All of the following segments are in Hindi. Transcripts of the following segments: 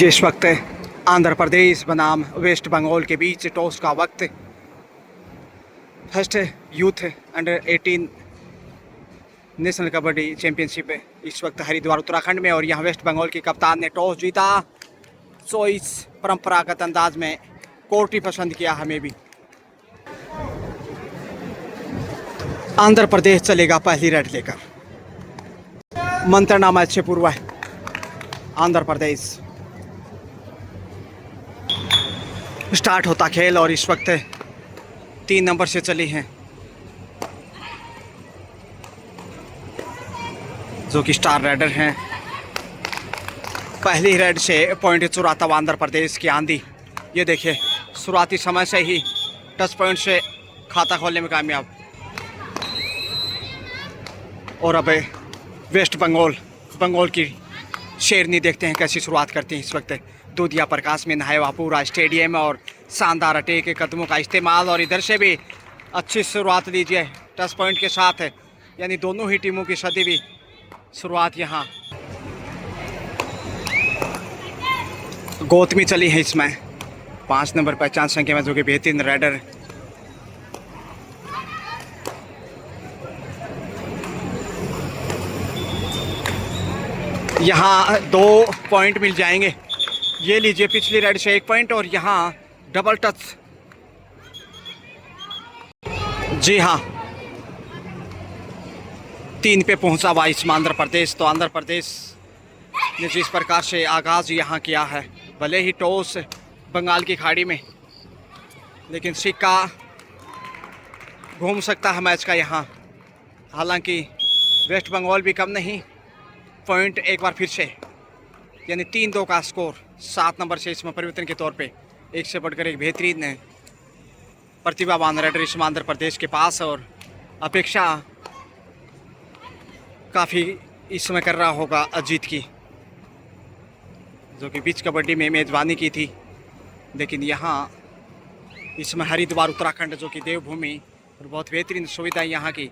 जिस वक्त आंध्र प्रदेश बनाम वेस्ट बंगाल के बीच टॉस का वक्त first youth under 18 national kabaddi championship इस वक्त हरिद्वार उत्तराखंड में, और यहाँ वेस्ट बंगाल के कप्तान ने टॉस जीता। सो इस परंपरागत अंदाज में कोर्ट ही पसंद किया हमें भी। आंध्र प्रदेश चलेगा पहली रेड लेकर। मंत्रणा मैच से पूर्व है आंध्र प्रदेश। स्टार्ट होता खेल और इस वक्त 3 नंबर से चली हैं जो कि स्टार रेडर हैं। पहली रेड से पॉइंट चुराता हुआ आंध्र प्रदेश की आंधी। ये देखिए शुरुआती समय से ही टच पॉइंट से खाता खोलने में कामयाब। और अब वेस्ट बंगाल की शेरनी देखते हैं कैसी शुरुआत करती हैं। इस वक्त दूधिया प्रकाश में नहाया हुआ पूरा स्टेडियम और शानदार अटैक के कदमों का इस्तेमाल, और इधर से भी अच्छी शुरुआत लीजिए टच पॉइंट के साथ है, यानी दोनों ही टीमों की सदी भी शुरुआत यहाँ गौतमी चली है। इसमें 5 नंबर पहचान संख्या में जो कि बेहतरीन राइडर यहाँ 2 पॉइंट मिल जाएंगे। ये लीजिए पिछली रेड से 1 पॉइंट और यहाँ डबल टच। जी हाँ 3 पे पहुंचा हुआ इसमें आंध्र प्रदेश। तो आंध्र प्रदेश ने जिस प्रकार से आगाज़ यहाँ किया है, भले ही टॉस बंगाल की खाड़ी में, लेकिन सिक्का घूम सकता है मैच का यहाँ। हालांकि वेस्ट बंगाल भी कम नहीं, पॉइंट एक बार फिर से, यानी 3-2 का स्कोर। 7 नंबर से इसमें परिवर्तन के तौर पे एक से बढ़कर एक बेहतरीन प्रतिभावान राइडर इसमें आंध्र प्रदेश के पास, और अपेक्षा काफ़ी इसमें कर रहा होगा अजीत की, जो कि बीच कबड्डी में मेज़बानी की थी। लेकिन यहाँ इसमें हरिद्वार उत्तराखंड जो कि देवभूमि और बहुत बेहतरीन सुविधा यहाँ की,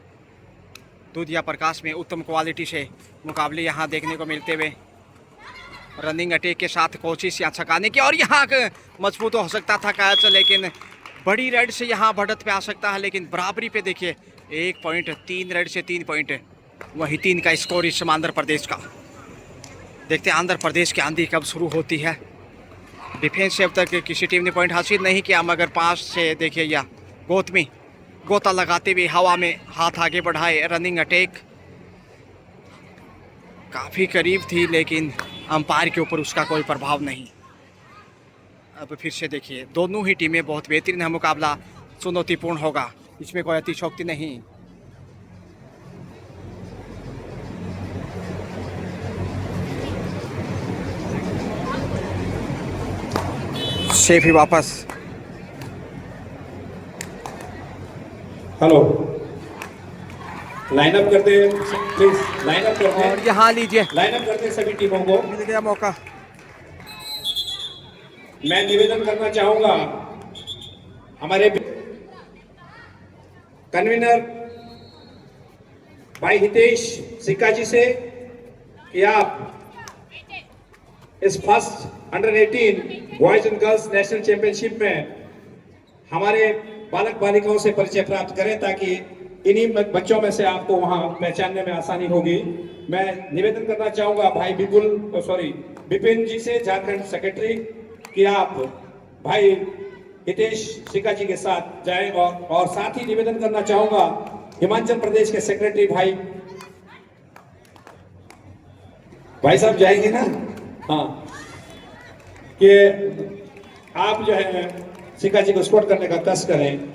दूधिया प्रकाश में उत्तम क्वालिटी से मुकाबले यहाँ देखने को मिलते हुए, रनिंग अटैक के साथ कोशिश यहाँ छकाने की, और यहाँ मजबूत हो सकता था कैच, लेकिन बड़ी रेड से यहाँ बढ़त पे आ सकता है। लेकिन बराबरी पे देखिए 1 पॉइंट, 3 रेड से 3 पॉइंट, वही 3 का स्कोर इस समय आंध्र प्रदेश का। देखते हैं आंध्र प्रदेश की आंधी कब शुरू होती है। डिफेंस से अब तक किसी टीम ने पॉइंट हासिल नहीं किया, मगर 5 से देखिए या गौतमी गोता लगाते हुए हवा में हाथ आगे बढ़ाए। रनिंग अटैक काफ़ी करीब थी, लेकिन अंपायर के ऊपर उसका कोई प्रभाव नहीं। अब फिर से देखिए दोनों ही टीमें बहुत बेहतरीन है। मुकाबला चुनौतीपूर्ण होगा, इसमें कोई अतिशयोक्ति नहीं। सेफ ही वापस। हेलो, लाइन अप करते हैं प्लीज, लाइन अप करते हैं। और यहाँ लीजिए लाइन अप करते हैं सभी टीमों को। मिल गया मौका। मैं निवेदन करना चाहूंगा हमारे कन्वीनर भाई हितेश सिक्का जी से कि आप इस first under 18 boys and girls national championship में हमारे बालक बालिकाओं से परिचय प्राप्त करें, ताकि इन्हीं बच्चों में से आपको वहां पहचानने में आसानी होगी। मैं निवेदन करना चाहूंगा भाई विपिन जी से, झारखंड सेक्रेटरी, कि आप भाई हितेश सिक्का जी के साथ जाएं, और साथ ही निवेदन करना चाहूंगा हिमाचल प्रदेश के सेक्रेटरी भाई साहब जाएंगे ना, हाँ, कि आप जो है सिक्का जी को स्पोर्ट करने का कष्ट करें।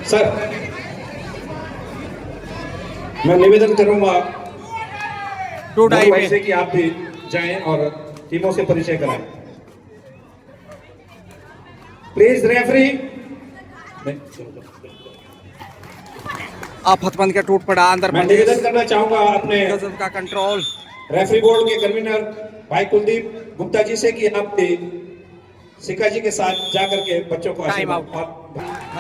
सर मैं निवेदन करूंगा भाई से कि आप भी जाएं और टीमों से परिचय कराएं। Please referee. आफतमंद का टूट पड़ा अंदर। मैं निवेदन करना चाहूंगा अपने गजब का कंट्रोल रेफरी बोर्ड के कन्वीनर भाई कुलदीप गुप्ता जी से कि आप भी सिक्का जी के साथ जाकर के बच्चों को टाइम आउट।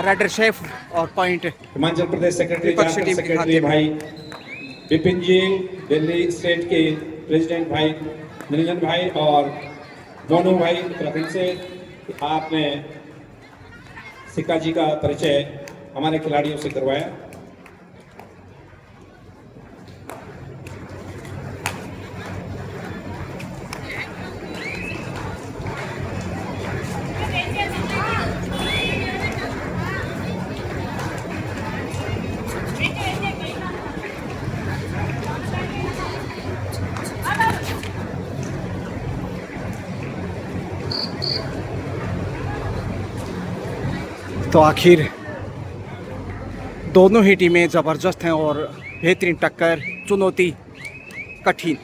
राइडर शेफ और पॉइंट हिमाचल प्रदेश सेक्रेटरी भाई विपिन जी, दिल्ली स्टेट के प्रेसिडेंट भाई निरंजन भाई और मोनू भाई उत्तराखंड से, आपने सिक्का जी का परिचय हमारे खिलाड़ियों से करवाया। तो आखिर दोनों ही टीमें ज़बरदस्त हैं और बेहतरीन टक्कर, चुनौती कठिन।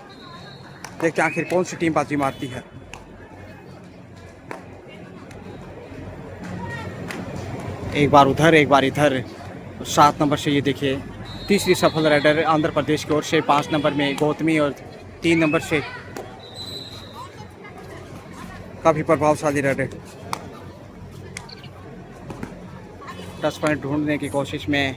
देखते हैं आखिर कौन सी टीम बाजी मारती है। एक बार उधर एक बार इधर। 7 नंबर से ये देखिए तीसरी सफल राइडर आंध्र प्रदेश की ओर से, 5 नंबर में गौतमी और 3 नंबर से काफ़ी प्रभावशाली राइडर। 10 पॉइंट ढूंढने की कोशिश में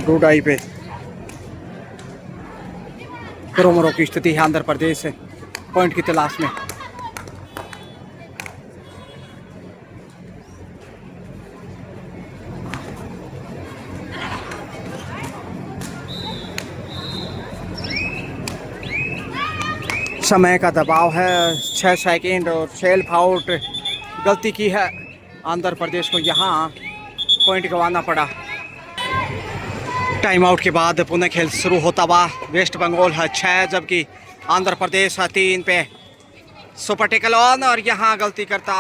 डूडाई पे क्रोमरो की स्थिति है आंध्र प्रदेश से पॉइंट की तलाश में। समय का दबाव है, 6 सेकेंड और सेल्फ आउट गलती की है आंध्र प्रदेश को, यहाँ पॉइंट गंवाना पड़ा। टाइम आउट के बाद पुनः खेल शुरू होता हुआ। वेस्ट बंगाल है 6 जबकि आंध्र प्रदेश है 3 पे। सुपर टेकल ऑन और यहाँ गलती करता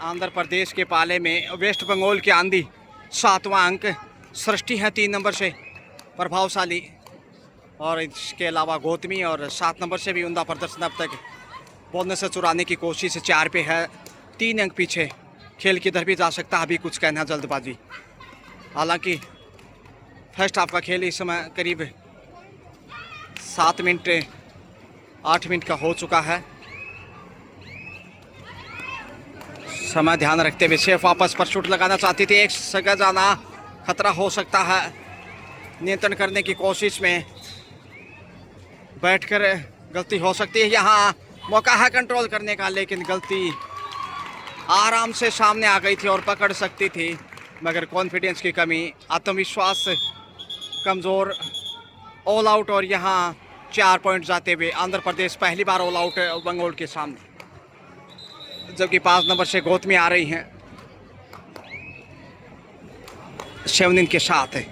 आंध्र प्रदेश के पाले में वेस्ट बंगाल की आंधी। 7वां अंक सृष्टि है 3 नंबर से प्रभावशाली, और इसके अलावा गौतमी और 7 नंबर से भी उमदा प्रदर्शन अब तक। बोनस से चुराने की कोशिश 4 पे है, 3 अंक पीछे। खेल किधर भी जा सकता है, अभी कुछ कहना जल्दबाजी। हालांकि फर्स्ट हाफ का खेल इस समय करीब 7 मिनट 8 मिनट का हो चुका है। समय ध्यान रखते हुए शेफ वापस पर शूट लगाना चाहती थी, एक जगह जाना खतरा हो सकता है। नियंत्रण करने की कोशिश में बैठकर गलती हो सकती है। यहाँ मौका है कंट्रोल करने का, लेकिन गलती आराम से सामने आ गई थी और पकड़ सकती थी, मगर कॉन्फिडेंस की कमी, आत्मविश्वास कमज़ोर। ऑल आउट और यहाँ 4 पॉइंट जाते हुए आंध्र प्रदेश पहली बार ऑल आउट बंगाल के सामने, जबकि 5 नंबर से गौतमी आ रही हैं शेवनिन के साथ।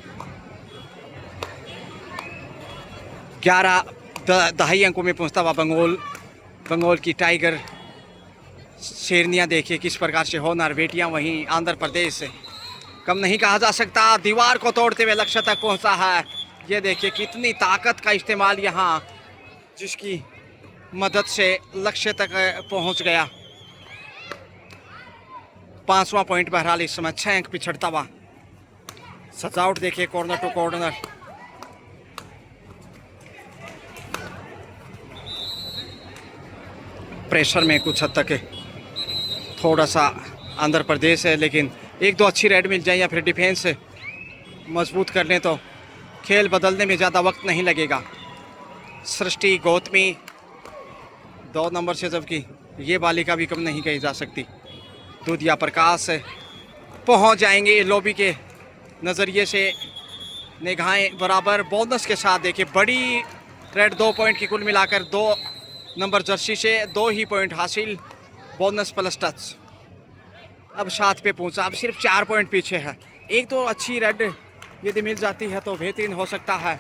11 दहाई अंकों में पहुंचता हुआ बंगाल की टाइगर शेरनियाँ देखिए किस प्रकार से होनहार बेटियां, वहीं आंध्र प्रदेश से कम नहीं कहा जा सकता। दीवार को तोड़ते हुए लक्ष्य तक पहुंचा है। ये देखिए कितनी ताकत का इस्तेमाल यहाँ, जिसकी मदद से लक्ष्य तक पहुंच गया। 5वां पॉइंट बहरहाल इस समय 6 अंक पिछड़ता हुआ। सजावट देखिए कॉर्नर टू कॉर्नर। प्रेशर में कुछ हद तक थोड़ा सा आंध्र प्रदेश है, लेकिन 1-2 अच्छी राइड मिल जाए या फिर डिफेंस मजबूत कर लें तो खेल बदलने में ज़्यादा वक्त नहीं लगेगा। सृष्टि गौतमी 2 नंबर से, जबकि ये बालिका भी कम नहीं कही जा सकती। दूधिया प्रकाश पहुंच जाएंगे लॉबी के नज़रिए से, निगाहें बराबर। बोनस के साथ देखिए बड़ी रेड 2 पॉइंट की कुल मिलाकर 2 नंबर जर्सी से 2 ही पॉइंट हासिल, बोनस प्लस टच। अब 7 पे पहुंचा, अब सिर्फ 4 पॉइंट पीछे है। 1-2 अच्छी रेड यदि मिल जाती है तो बेहतरीन हो सकता है।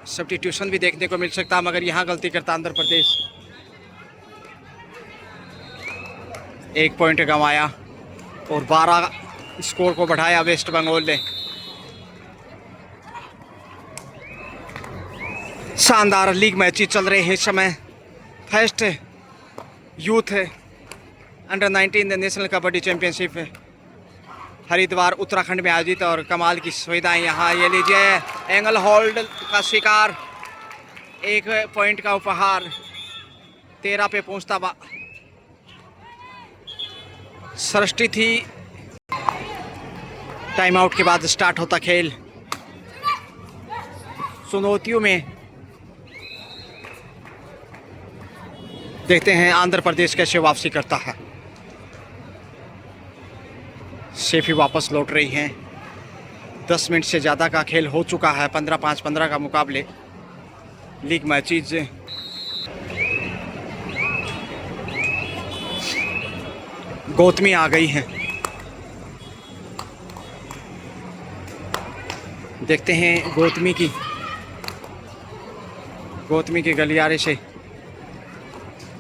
सब्स्टिट्यूशन भी देखने को मिल सकता है, मगर यहाँ गलती करता आंध्र प्रदेश। 1 पॉइंट गंवाया और 12 स्कोर को बढ़ाया वेस्ट बंगाल ने। शानदार लीग मैचेस चल रहे हैं इस समय। First youth under 19 national kabaddi championship Haridwar Uttarakhand में आयोजित और कमाल की सुविधाएं यहाँ। ये लीजिए एंगल होल्ड का शिकार, 1 पॉइंट का उपहार। 13 पे पहुंचता हुआ सृष्टि थी। टाइम आउट के बाद स्टार्ट होता खेल। चुनौतियों में देखते हैं आंध्र प्रदेश कैसे वापसी करता है। शेफी वापस लौट रही हैं। 10 मिनट से ज़्यादा का खेल हो चुका है। 15-5, 15 का मुकाबले लीग मैचेज। गौतमी आ गई हैं। देखते हैं गौतमी की गलियारे से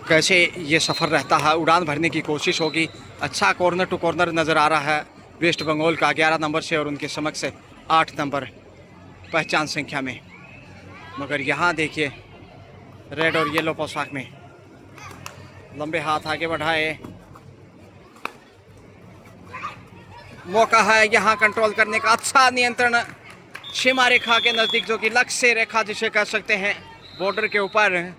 कैसे ये सफ़र रहता है। उड़ान भरने की कोशिश होगी। अच्छा कॉर्नर टू कॉर्नर नज़र आ रहा है वेस्ट बंगाल का 11 नंबर से और उनके समक्ष से 8 नंबर पहचान संख्या में। मगर यहाँ देखिए रेड और येलो पोशाक में लंबे हाथ आगे बढ़ाए। मौका है यहाँ कंट्रोल करने का। अच्छा नियंत्रण सीमा रेखा के नज़दीक, जो कि लक्ष्य रेखा जिसे कह सकते हैं, बॉर्डर के ऊपर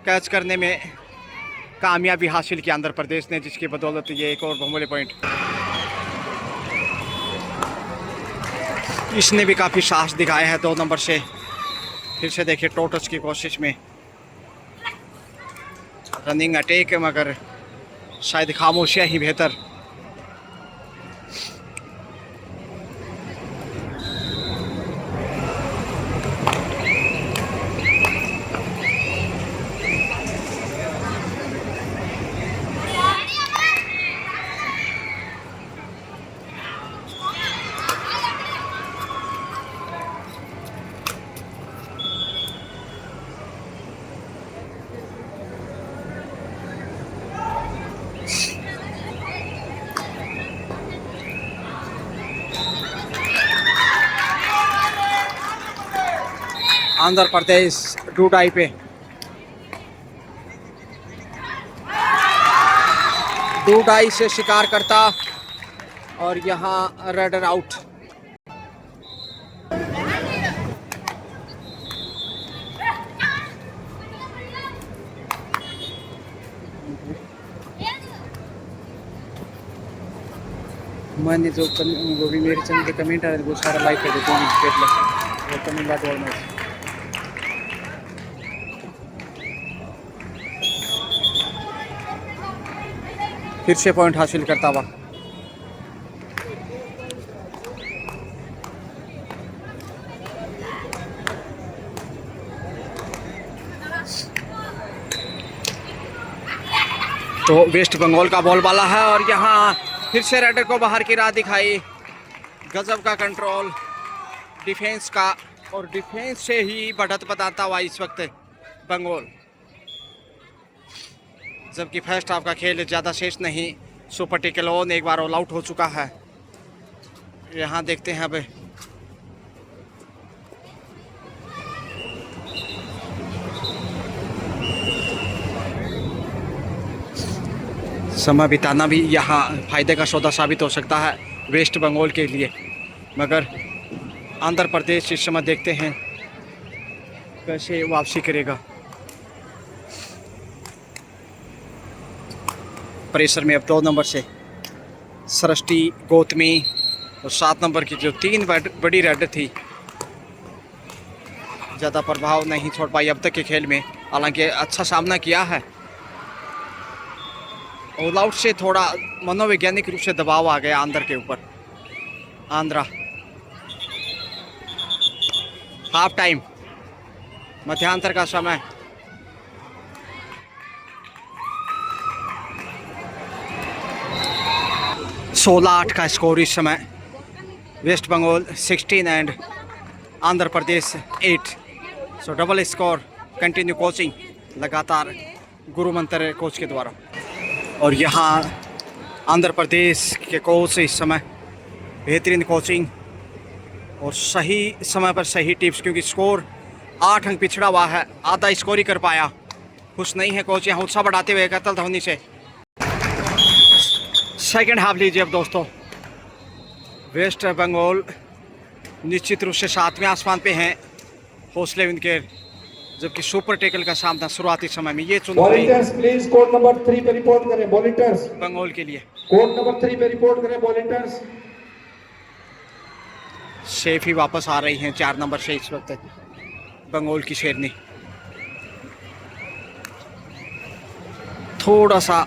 कैच करने में कामयाबी हासिल की आंध्र प्रदेश ने, जिसकी बदौलत ये एक और बहुमूल्य पॉइंट। इसने भी काफ़ी साहस दिखाया है 2 नंबर से। फिर से देखिए टो टच की कोशिश में रनिंग अटैक, मगर शायद खामोशियाँ ही बेहतर। आंध्र प्रदेश 2-2 पे 2-2 से शिकार करता और यहाँ रेडर आउट। मैंने जो वो भी मेरे चैनल के कमेंट आ रहे थे वो सारा लाइक कर देते हैं। और कमेंट बात और फिर से पॉइंट हासिल करता हुआ। तो वेस्ट बंगाल का बॉल वाला है और यहाँ फिर से रेडर को बाहर की राह दिखाई। गजब का कंट्रोल डिफेंस का, और डिफेंस से ही बढ़त बताता हुआ इस वक्त बंगाल। जबकि फर्स्ट हाफ का खेल ज़्यादा शेष नहीं। सुपर टिकलोन एक बार ऑल आउट हो चुका है। यहाँ देखते हैं अब समय बिताना भी यहाँ फायदे का सौदा साबित हो सकता है वेस्ट बंगाल के लिए। मगर आंध्र प्रदेश इस समय देखते हैं कैसे वापसी करेगा। प्रेशर में अब 2 नंबर से सृष्टि, गौतमी और 7 नंबर की जो 3 बड़ी रेड थी, ज़्यादा प्रभाव नहीं छोड़ पाई अब तक के खेल में। हालांकि अच्छा सामना किया है। ऑल आउट से थोड़ा मनोवैज्ञानिक रूप से दबाव आ गया आंध्र के ऊपर। आंध्रा हाफ टाइम, मध्यांतर का समय। सोलह 8 का स्कोर इस समय। West Bengal 16 and Andhra Pradesh 8। So double score. Continue coaching लगातार गुरु मंत्र कोच के द्वारा। और यहाँ आंध्र प्रदेश के कोच इस समय बेहतरीन कोचिंग और सही समय पर सही टिप्स, क्योंकि स्कोर 8 अंक पिछड़ा हुआ है, आधा स्कोर ही कर पाया। खुश नहीं है कोच यहाँ उत्साह बढ़ाते हुए कतल धोनी से। सेकंड हाफ लीजिए अब दोस्तों। वेस्ट बंगाल निश्चित रूप से 7वें आसमान पे हैं, हौसले उनके, जबकि सुपर टेकल का सामना शुरुआती समय में ये चुनौती वॉलंटियर्स प्लीज कोड नंबर 3 पे रिपोर्ट करें। वॉलंटियर्स बंगाल के लिए। कोड नंबर 3 पे रिपोर्ट करें वॉलंटियर्स। सेफ ही वापस आ रही हैं 4 नंबर से इस वक्त बंगाल की शेरनी। थोड़ा सा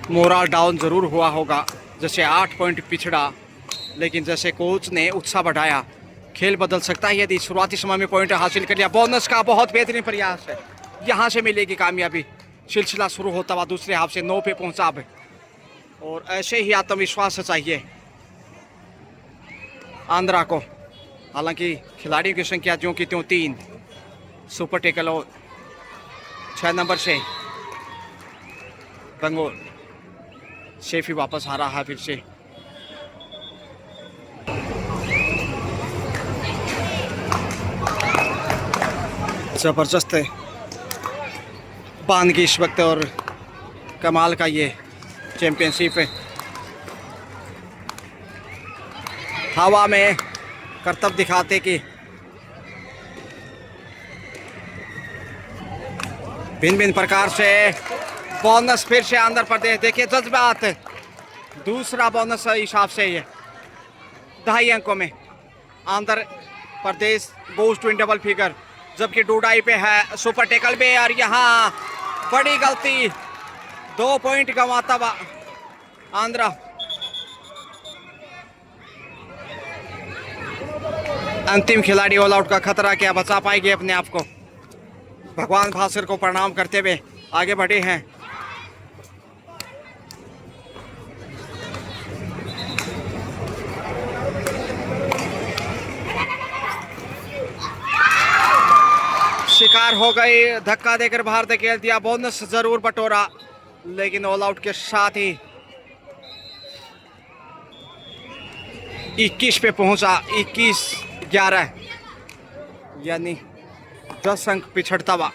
मोरल डाउन जरूर हुआ होगा, जैसे 8 पॉइंट पिछड़ा, लेकिन जैसे कोच ने उत्साह बढ़ाया, खेल बदल सकता है यदि शुरुआती समय में पॉइंट हासिल कर लिया। बोनस का बहुत बेहतरीन प्रयास है, यहाँ से मिलेगी कामयाबी। सिलसिला शुरू होता हुआ दूसरे हाफ से 9 पे पहुंचा अब, और ऐसे ही आत्मविश्वास चाहिए आंध्रा को। हालांकि खिलाड़ियों की संख्या ज्यों की त्यों 3, सुपर टेकल और 6 नंबर से बंगाल सेफ ही वापस आ रहा है फिर से। जबरदस्त बांध की इस वक्त, और कमाल का ये चैंपियनशिप है। हवा में करतब दिखाते कि भिन्न भिन्न प्रकार से बोनस फिर से आंध्र प्रदेश। देखिए जज्बात, दूसरा बोनस हिसाब से ये 2.5 अंकों में Andhra Pradesh goes to in double figure, जबकि डूडाई पे है सुपर टेकल पे, और यहाँ बड़ी गलती, 2 पॉइंट गंवाता हुआ आंध्रा। अंतिम खिलाड़ी ऑल आउट का खतरा, क्या बचा पाएंगे अपने आप को? भगवान भास्कर को प्रणाम करते हुए आगे बढ़े हैं। शिकार हो गई, धक्का देकर बाहर धकेल दिया। बोनस जरूर बटोरा, लेकिन ऑल आउट के साथ ही 21 पे पहुंचा। 21-11 यानी 10 अंक पिछड़ता हुआ।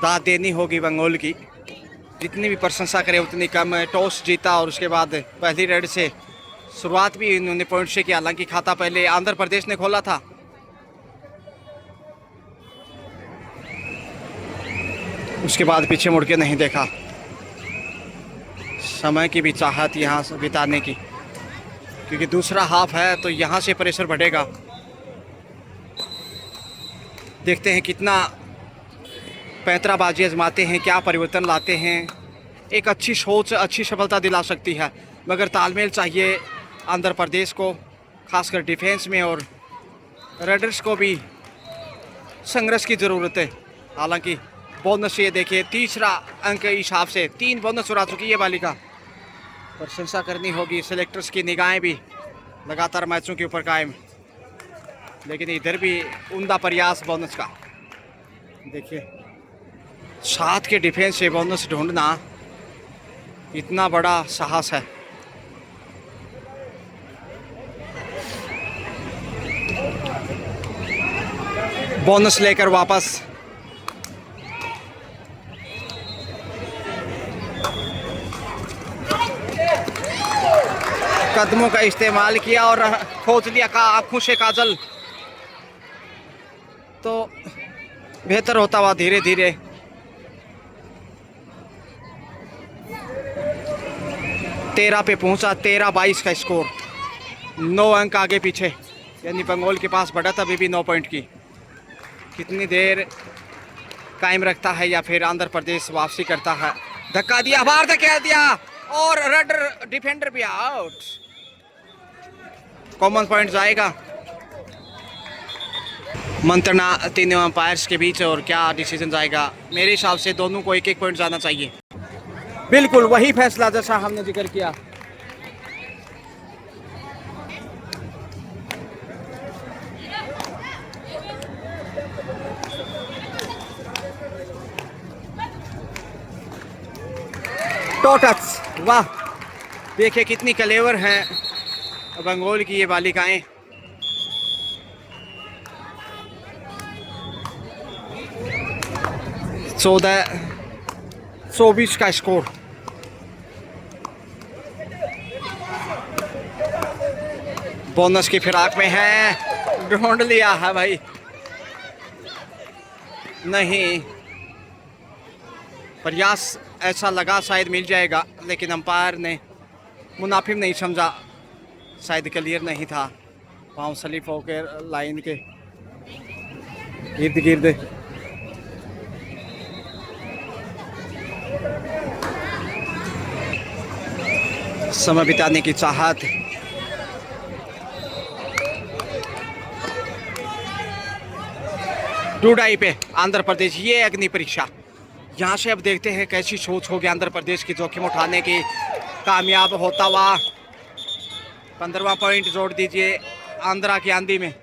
दाद देनी होगी बंगाल की, जितनी भी प्रशंसा करे उतनी कम है। टॉस जीता और उसके बाद पहली रेड से शुरुआत भी इन्होंने पॉइंट से किया। हालांकि खाता पहले आंध्र प्रदेश ने खोला था। उसके बाद पीछे मुड़ के नहीं देखा। समय की भी चाहत यहाँ से बिताने की, क्योंकि दूसरा हाफ है तो यहाँ से प्रेशर बढ़ेगा। देखते हैं कितना पैंतराबाजी आजमाते हैं, क्या परिवर्तन लाते हैं। एक अच्छी सोच अच्छी सफलता दिला सकती है, मगर तालमेल चाहिए आंध्र प्रदेश को, खासकर डिफेंस में, और रेडर्स को भी संघर्ष की ज़रूरत है। हालांकि बोनस ये देखिए, तीसरा अंक हिसाब से 3 बोनस उड़ा चुकी है बालिका। प्रशंसा करनी होगी, सेलेक्टर्स की निगाहें भी लगातार मैचों के ऊपर कायम, लेकिन इधर भी उम्दा प्रयास बोनस का। देखिए 7 के डिफेंस से बोनस ढूंढना इतना बड़ा साहस है। बोनस लेकर वापस। कदमों का इस्तेमाल किया और खोज लिया का आंखों से काजल, तो बेहतर होता हुआ धीरे धीरे। तेरह पे पहुंचा, 13-22 का स्कोर, 9 अंक आगे पीछे, यानी बंगाल के पास बढ़त अभी भी 9 पॉइंट की। कितनी देर कायम रखता है या फिर आंध्र प्रदेश वापसी करता है। धक्का दिया, बाहर धकेल दिया, और रडर डिफेंडर भी आउट। कॉमन पॉइंट जाएगा। मंत्रणा तीनों अंपायर्स के बीच, और क्या डिसीजन जाएगा? मेरे हिसाब से दोनों को 1-1 पॉइंट जाना चाहिए। बिल्कुल वही फैसला जैसा हमने जिक्र किया। टोटक्स, वाह, देखिए कितनी कलेवर हैं बंगाल की ये बालिकाएं। चौदह 24 का स्कोर। बोनस की फिराक में है, ढूंढ लिया है भाई, नहीं, प्रयास ऐसा लगा शायद मिल जाएगा, लेकिन अंपायर ने मुनाफिम नहीं समझा, शायद क्लियर नहीं था। पाँव स्लिप होकर लाइन के इर्द गिर्द समय बिताने की चाहत। डूडाई पे आंध्र प्रदेश, ये अग्नि परीक्षा। यहाँ से अब देखते हैं कैसी सोच होगी आंध्र प्रदेश की जोखिम उठाने की। कामयाब होता हुआ 15वां पॉइंट जोड़ दीजिए आंध्रा की आंधी में।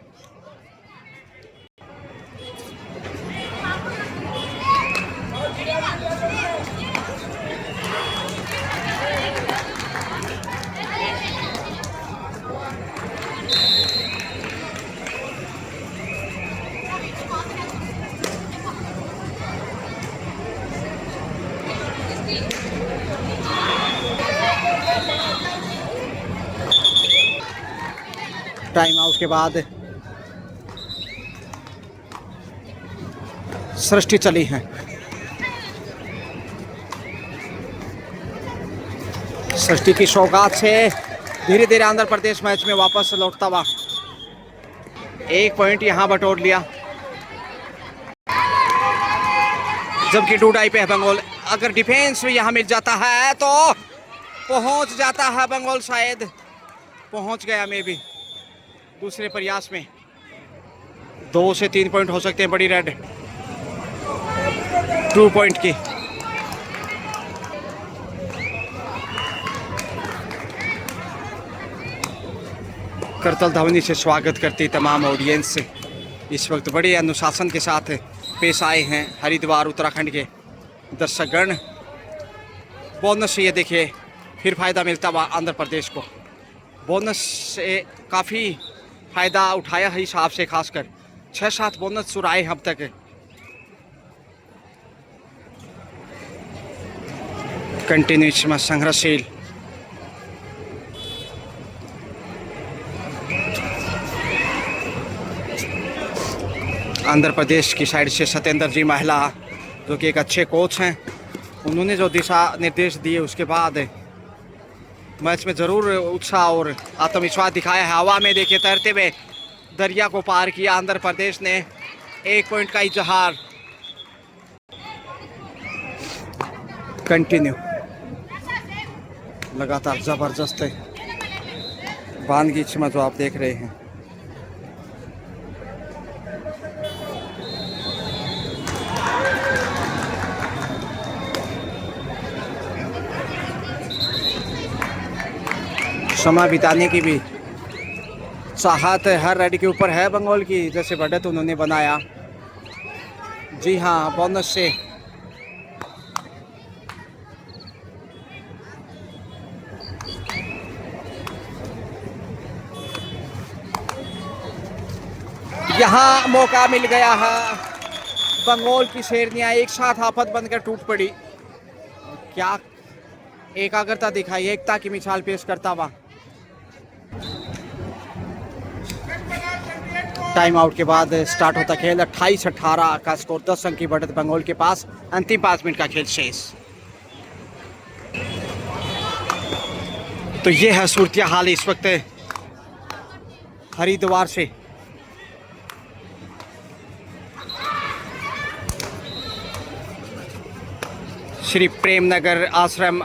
टाइम आउट के बाद सृष्टि चली है। सृष्टि की सौगात से धीरे धीरे आंध्र प्रदेश मैच में वापस लौटता हुआ। 1 पॉइंट यहां बटोर लिया, जबकि डूडाई पे है बंगाल। अगर डिफेंस में यहां मिल जाता है तो पहुंच जाता है बंगाल, शायद पहुंच गया। में भी दूसरे प्रयास में 2 से 3 पॉइंट हो सकते हैं बड़ी रेड 2 पॉइंट की। करतल ध्वनि से स्वागत करती तमाम ऑडियंस इस वक्त बड़े अनुशासन के साथ पेश आए हैं हरिद्वार उत्तराखंड के दर्शकगण। बोनस से ये देखिए फिर फ़ायदा मिलता हुआ आंध्र प्रदेश को। बोनस से काफ़ी फ़ायदा उठाया है हिसाब से, खासकर 6-7 बोनस चुराए अब तक। कंटिन्यूस में संघर्षशील आंध्र प्रदेश की साइड से सत्येंद्र जी महिला, जो कि एक अच्छे कोच हैं, उन्होंने जो दिशा निर्देश दिए उसके बाद मैच में ज़रूर उत्साह और आत्मविश्वास दिखाया है। हवा में देखिए तैरते हुए दरिया को पार किया आंध्र प्रदेश ने। 1 पॉइंट का इजहार। कंटिन्यू लगातार ज़बरदस्त बानगी में जो आप देख रहे हैं। समय बिताने की भी चाहत हर रेड के ऊपर है बंगाल की, जैसे बढ़त उन्होंने बनाया। जी हाँ, बोनस से यहाँ मौका मिल गया है। बंगाल की शेरनियाँ एक साथ आफत बनकर टूट पड़ी। क्या एकाग्रता दिखाई, एकता की मिसाल पेश करता हुआ। टाइम आउट के बाद स्टार्ट होता खेल। 28-18 का स्कोर, 10 अंक की बढ़त बंगाल के पास। अंतिम 5 मिनट का खेल शेष। तो ये है सूरत हाल इस वक्त हरिद्वार से। श्री प्रेमनगर आश्रम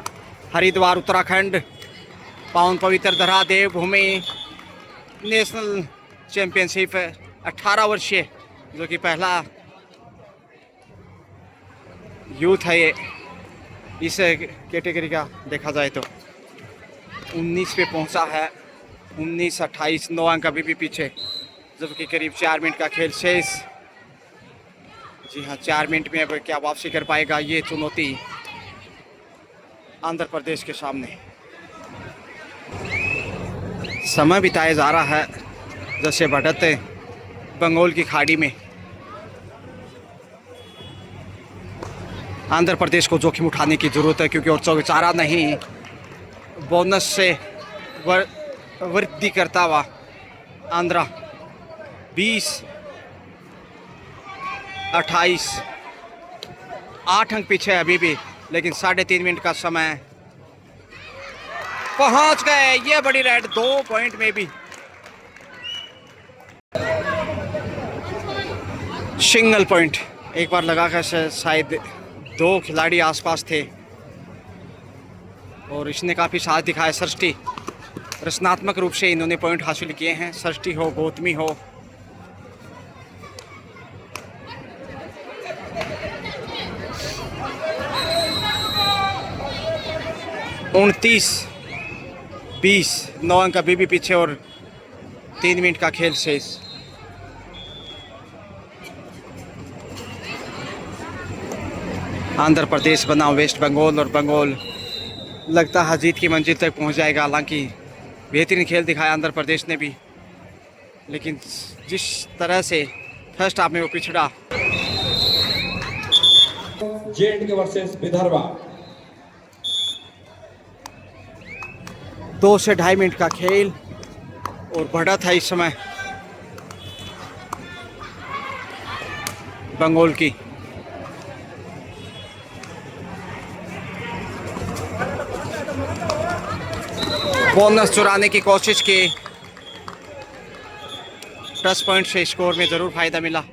हरिद्वार उत्तराखंड, पावन पवित्र धरा देवभूमि नेशनल चैंपियनशिप 18 वर्षीय, जो कि पहला यूथ है ये इस कैटेगरी का देखा जाए तो। 19 पे पहुंचा है, 19-28, 9 अंक अभी भी पीछे, जबकि करीब 4 मिनट का खेल शेष। जी हाँ, 4 मिनट में अब क्या वापसी कर पाएगा, ये चुनौती आंध्र प्रदेश के सामने। समय बिताया जा रहा है जैसे बढ़ते बंगाल की खाड़ी में। आंध्र प्रदेश को जोखिम उठाने की ज़रूरत है, क्योंकि और चारा नहीं। बोनस से वृद्धि करता हुआ आंध्रा 20-28, 8 अंक पीछे है अभी भी, लेकिन 3.5 मिनट का समय पहुंच गए। ये बड़ी रेड 2 पॉइंट में भी। सिंगल पॉइंट एक बार लगा कर शायद 2 खिलाड़ी आसपास थे और इसने काफ़ी साथ दिखाया। सृष्टि रचनात्मक रूप से इन्होंने पॉइंट हासिल किए हैं, सृष्टि हो गौतमी हो। उनतीस 20, 9 अंक अभी भी पीछे और 3 मिनट का खेल शेष। आंध्र प्रदेश बनाम वेस्ट बंगाल, और बंगाल लगता है जीत की मंजिल तक पहुंच जाएगा। हालांकि बेहतरीन खेल दिखाया आंध्र प्रदेश ने भी, लेकिन जिस तरह से फर्स्ट हाफ में वो पिछड़ा। जेएंडके वर्सेस विदर्भा 2 से 2.5 मिनट का खेल और बढ़त है इस समय बंगाल की। बोनस चुराने की कोशिश की, प्लस पॉइंट से स्कोर में ज़रूर फायदा मिला।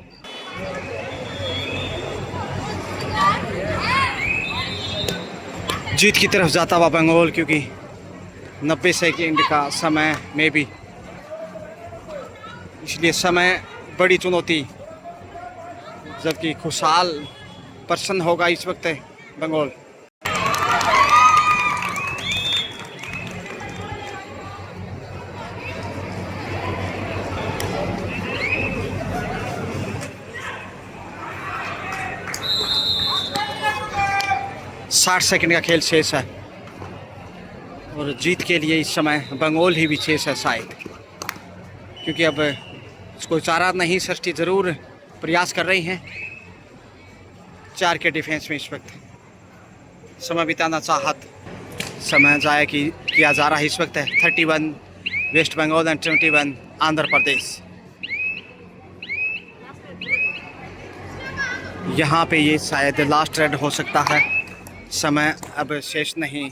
जीत की तरफ जाता हुआ बंगाल, क्योंकि 90 सेकंड का समय में भी, इसलिए समय बड़ी चुनौती। जबकि खुशहाल प्रसन्न होगा इस वक्त बंगाल। साठ सेकंड का खेल शेष है और जीत के लिए इस समय बंगाल ही विशेष है शायद, क्योंकि अब इसको चारा नहीं, सृष्टि ज़रूर प्रयास कर रही हैं 4 के डिफेंस में। इस वक्त समय बिताना चाहत, समय जाया किया जा रहा है इस वक्त है। 31 वेस्ट बंगाल एंड 21 आंध्र प्रदेश। यहाँ पे ये शायद लास्ट रेड हो सकता है। समय अब शेष नहीं,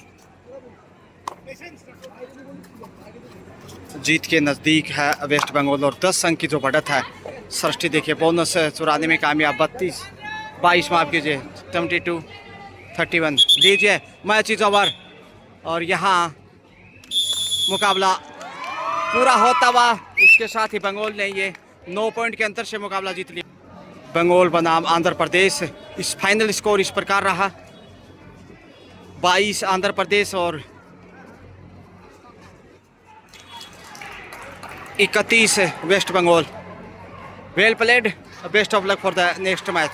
जीत के नज़दीक है वेस्ट बंगाल और 10 अंक की जो बढ़त है। सृष्टि देखिए बोनस चुराने में कामयाब, 22 माफ कीजिए, 22-31 लीजिए, मैच इज ओवर। और यहाँ मुकाबला पूरा होता हुआ, इसके साथ ही बंगाल ने ये 9 पॉइंट के अंतर से मुकाबला जीत लिया। बंगाल बनाम आंध्र प्रदेश, इस फाइनल स्कोर इस प्रकार रहा, 22 आंध्र प्रदेश और 31 West Bengal. Well played, best of luck for the next match.